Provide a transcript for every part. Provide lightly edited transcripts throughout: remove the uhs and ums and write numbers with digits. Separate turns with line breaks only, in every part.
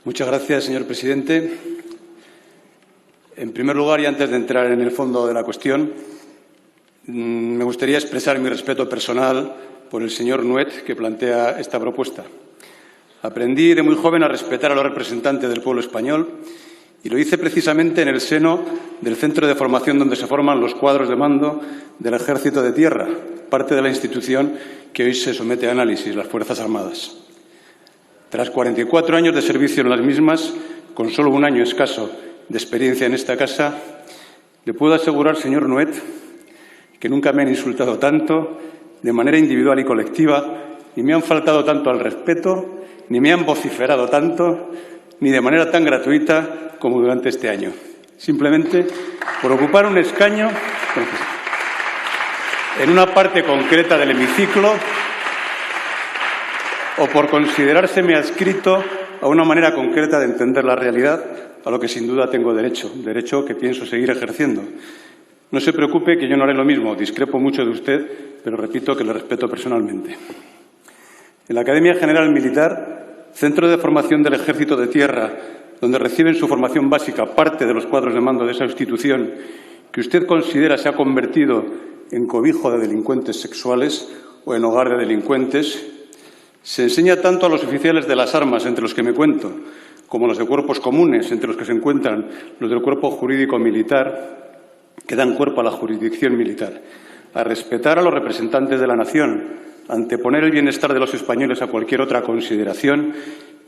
Muchas gracias, señor presidente. En primer lugar, y antes de entrar en el fondo de la cuestión, me gustaría expresar mi respeto personal por el señor Nuet, que plantea esta propuesta. Aprendí de muy joven a respetar a los representantes del pueblo español y lo hice precisamente en el seno del centro de formación donde se forman los cuadros de mando del Ejército de Tierra, parte de la institución que hoy se somete a análisis, las Fuerzas Armadas. Tras 44 años de servicio en las mismas, con solo un año escaso de experiencia en esta casa, le puedo asegurar, señor Nuet, que nunca me han insultado tanto, de manera individual y colectiva, ni me han faltado tanto al respeto, ni me han vociferado tanto, ni de manera tan gratuita como durante este año. Simplemente por ocupar un escaño en una parte concreta del hemiciclo o por considerárseme adscrito a una manera concreta de entender la realidad, a lo que sin duda tengo derecho que pienso seguir ejerciendo. No se preocupe que yo no haré lo mismo, discrepo mucho de usted, pero repito que le respeto personalmente. En la Academia General Militar, centro de formación del Ejército de Tierra, donde reciben su formación básica parte de los cuadros de mando de esa institución, que usted considera se ha convertido en cobijo de delincuentes sexuales o en hogar de delincuentes, se enseña tanto a los oficiales de las armas, entre los que me cuento, como los de cuerpos comunes, entre los que se encuentran los del cuerpo jurídico militar, que dan cuerpo a la jurisdicción militar, a respetar a los representantes de la nación, anteponer el bienestar de los españoles a cualquier otra consideración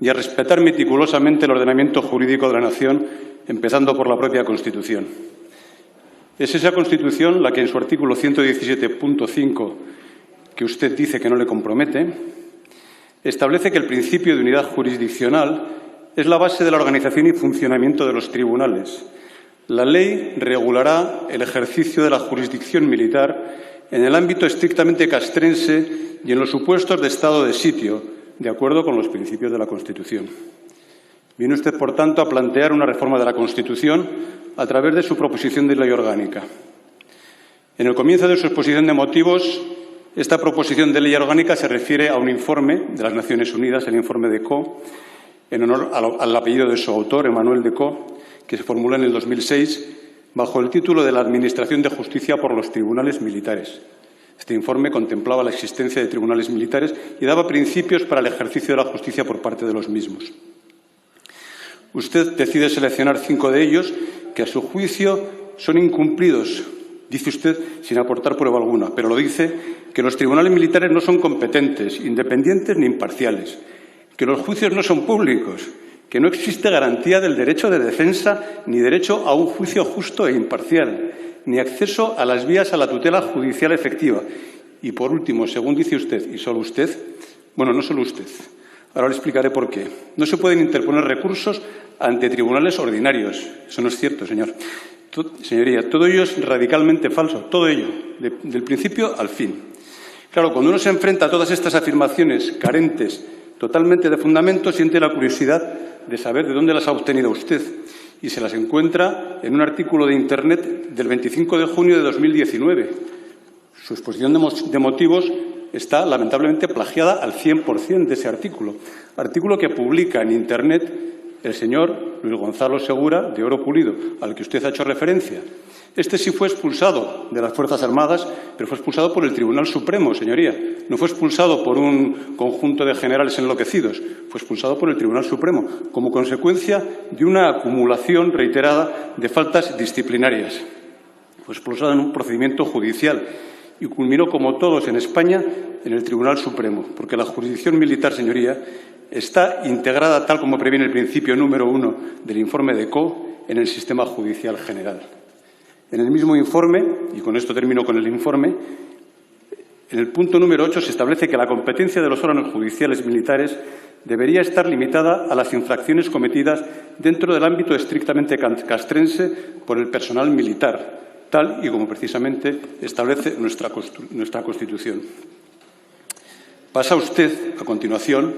y a respetar meticulosamente el ordenamiento jurídico de la nación, empezando por la propia Constitución. Es esa Constitución la que en su artículo 117.5, que usted dice que no le compromete, establece que el principio de unidad jurisdiccional es la base de la organización y funcionamiento de los tribunales. La ley regulará el ejercicio de la jurisdicción militar en el ámbito estrictamente castrense y en los supuestos de estado de sitio, de acuerdo con los principios de la Constitución. Viene usted, por tanto, a plantear una reforma de la Constitución a través de su proposición de ley orgánica. En el comienzo de su exposición de motivos, esta proposición de ley orgánica se refiere a un informe de las Naciones Unidas, el informe Decaux, en honor al apellido de su autor, Emmanuel Decaux, que se formuló en el 2006 bajo el título de la Administración de Justicia por los Tribunales Militares. Este informe contemplaba la existencia de tribunales militares y daba principios para el ejercicio de la justicia por parte de los mismos. Usted decide seleccionar 5 de ellos que, a su juicio, son incumplidos, dice usted, sin aportar prueba alguna, pero lo dice que los tribunales militares no son competentes, independientes ni imparciales, que los juicios no son públicos, que no existe garantía del derecho de defensa ni derecho a un juicio justo e imparcial, ni acceso a las vías a la tutela judicial efectiva. Y, por último, según dice usted, y solo usted, bueno, no solo usted, ahora le explicaré por qué, no se pueden interponer recursos ante tribunales ordinarios. Eso no es cierto, señoría. Todo ello es radicalmente falso, todo ello, del principio al fin. Claro, cuando uno se enfrenta a todas estas afirmaciones carentes totalmente de fundamento, siente la curiosidad de saber de dónde las ha obtenido usted y se las encuentra en un artículo de Internet del 25 de junio de 2019. Su exposición de motivos está lamentablemente plagiada al 100% de ese artículo que publica en Internet el señor Luis Gonzalo Segura, de Oro Pulido, al que usted ha hecho referencia. Este sí fue expulsado de las Fuerzas Armadas, pero fue expulsado por el Tribunal Supremo, señoría. No fue expulsado por un conjunto de generales enloquecidos, fue expulsado por el Tribunal Supremo, como consecuencia de una acumulación reiterada de faltas disciplinarias. Fue expulsado en un procedimiento judicial y culminó, como todos en España, en el Tribunal Supremo, porque la jurisdicción militar, señoría, está integrada, tal como previene el principio número 1 del informe Decaux, en el sistema judicial general. En el mismo informe, y con esto termino con el informe, en el punto número 8 se establece que la competencia de los órganos judiciales militares debería estar limitada a las infracciones cometidas dentro del ámbito estrictamente castrense por el personal militar, tal y como precisamente establece nuestra Constitución. Pasa usted, a continuación,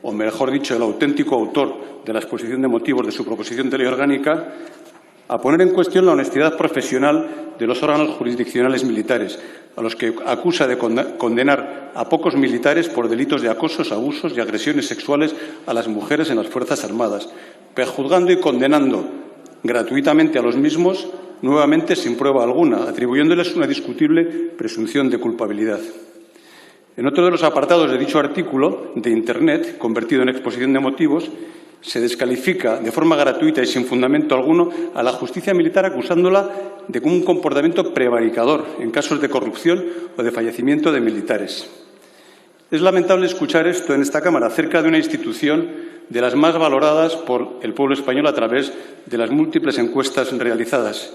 o mejor dicho, el auténtico autor de la exposición de motivos de su proposición de ley orgánica, a poner en cuestión la honestidad profesional de los órganos jurisdiccionales militares, a los que acusa de condenar a pocos militares por delitos de acosos, abusos y agresiones sexuales a las mujeres en las Fuerzas Armadas, prejuzgando y condenando gratuitamente a los mismos, nuevamente sin prueba alguna, atribuyéndoles una discutible presunción de culpabilidad. En otro de los apartados de dicho artículo de Internet, convertido en exposición de motivos, se descalifica de forma gratuita y sin fundamento alguno a la justicia militar acusándola de un comportamiento prevaricador en casos de corrupción o de fallecimiento de militares. Es lamentable escuchar esto en esta Cámara acerca de una institución de las más valoradas por el pueblo español a través de las múltiples encuestas realizadas.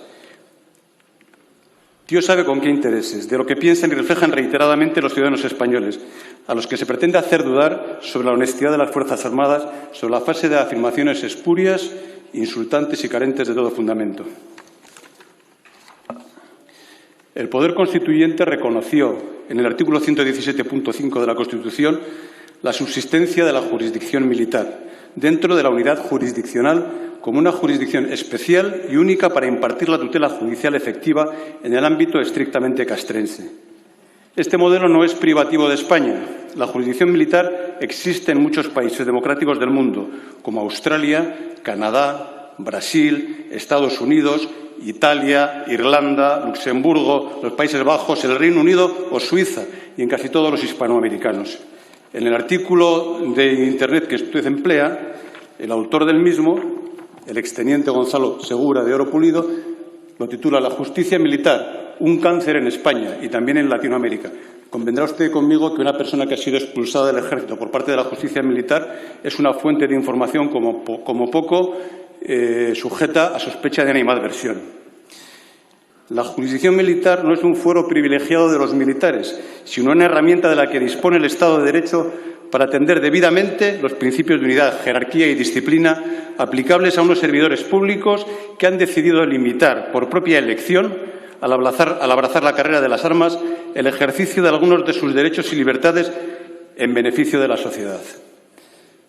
Dios sabe con qué intereses, de lo que piensan y reflejan reiteradamente los ciudadanos españoles, a los que se pretende hacer dudar sobre la honestidad de las Fuerzas Armadas, sobre la fase de afirmaciones espurias, insultantes y carentes de todo fundamento. El Poder Constituyente reconoció en el artículo 117.5 de la Constitución la subsistencia de la jurisdicción militar dentro de la unidad jurisdiccional como una jurisdicción especial y única para impartir la tutela judicial efectiva en el ámbito estrictamente castrense. Este modelo no es privativo de España. La jurisdicción militar existe en muchos países democráticos del mundo, como Australia, Canadá, Brasil, Estados Unidos, Italia, Irlanda, Luxemburgo, los Países Bajos, el Reino Unido o Suiza, y en casi todos los hispanoamericanos. En el artículo de Internet que usted emplea, el autor del mismo, el exteniente Gonzalo Segura de Oro Pulido, lo titula «La justicia militar, un cáncer en España y también en Latinoamérica». Convendrá usted conmigo que una persona que ha sido expulsada del ejército por parte de la justicia militar es una fuente de información como poco sujeta a sospecha de animadversión. La jurisdicción militar no es un fuero privilegiado de los militares, sino una herramienta de la que dispone el Estado de Derecho para atender debidamente los principios de unidad, jerarquía y disciplina aplicables a unos servidores públicos que han decidido limitar, por propia elección, al abrazar la carrera de las armas, el ejercicio de algunos de sus derechos y libertades en beneficio de la sociedad.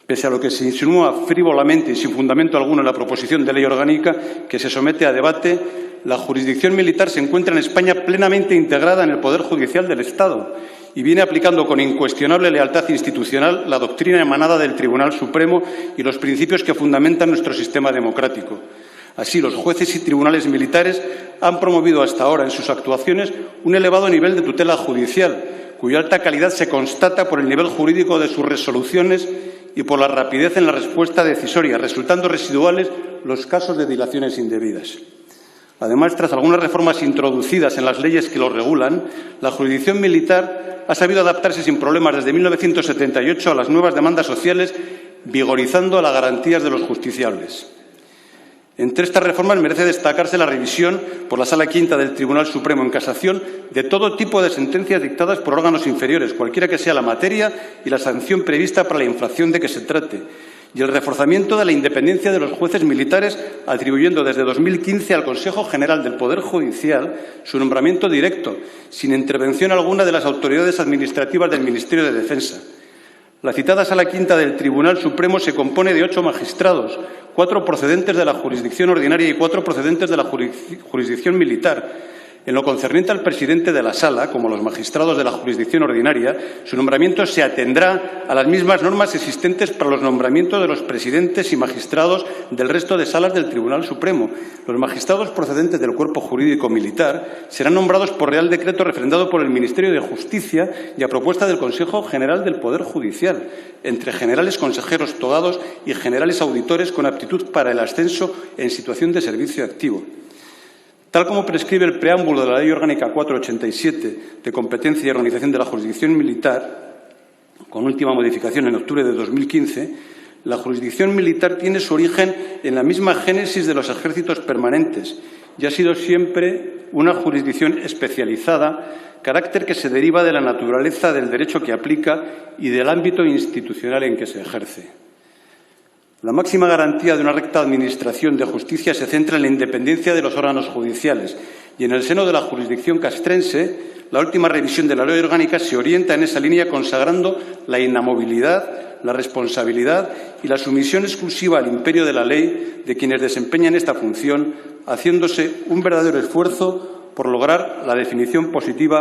Pese a lo que se insinúa frívolamente y sin fundamento alguno en la proposición de ley orgánica que se somete a debate, la jurisdicción militar se encuentra en España plenamente integrada en el Poder Judicial del Estado y viene aplicando con incuestionable lealtad institucional la doctrina emanada del Tribunal Supremo y los principios que fundamentan nuestro sistema democrático. Así, los jueces y tribunales militares han promovido hasta ahora en sus actuaciones un elevado nivel de tutela judicial, cuya alta calidad se constata por el nivel jurídico de sus resoluciones y por la rapidez en la respuesta decisoria, resultando residuales los casos de dilaciones indebidas. Además, tras algunas reformas introducidas en las leyes que lo regulan, la jurisdicción militar ha sabido adaptarse sin problemas desde 1978 a las nuevas demandas sociales, vigorizando las garantías de los justiciables. Entre estas reformas merece destacarse la revisión por la Sala Quinta del Tribunal Supremo en Casación de todo tipo de sentencias dictadas por órganos inferiores, cualquiera que sea la materia y la sanción prevista para la infracción de que se trate, y el reforzamiento de la independencia de los jueces militares, atribuyendo desde 2015 al Consejo General del Poder Judicial su nombramiento directo, sin intervención alguna de las autoridades administrativas del Ministerio de Defensa. La citada Sala Quinta del Tribunal Supremo se compone de 8 magistrados, 4 procedentes de la jurisdicción ordinaria y 4 procedentes de la jurisdicción militar. En lo concerniente al presidente de la Sala, como los magistrados de la jurisdicción ordinaria, su nombramiento se atendrá a las mismas normas existentes para los nombramientos de los presidentes y magistrados del resto de salas del Tribunal Supremo. Los magistrados procedentes del cuerpo jurídico militar serán nombrados por Real Decreto refrendado por el Ministerio de Justicia y a propuesta del Consejo General del Poder Judicial, entre generales consejeros togados y generales auditores con aptitud para el ascenso en situación de servicio activo. Tal como prescribe el preámbulo de la Ley Orgánica 487 de competencia y organización de la jurisdicción militar, con última modificación en octubre de 2015, la jurisdicción militar tiene su origen en la misma génesis de los ejércitos permanentes y ha sido siempre una jurisdicción especializada, carácter que se deriva de la naturaleza del derecho que aplica y del ámbito institucional en que se ejerce. La máxima garantía de una recta administración de justicia se centra en la independencia de los órganos judiciales y en el seno de la jurisdicción castrense, la última revisión de la Ley Orgánica se orienta en esa línea consagrando la inamovilidad, la responsabilidad y la sumisión exclusiva al imperio de la ley de quienes desempeñan esta función, haciéndose un verdadero esfuerzo por lograr la definición positiva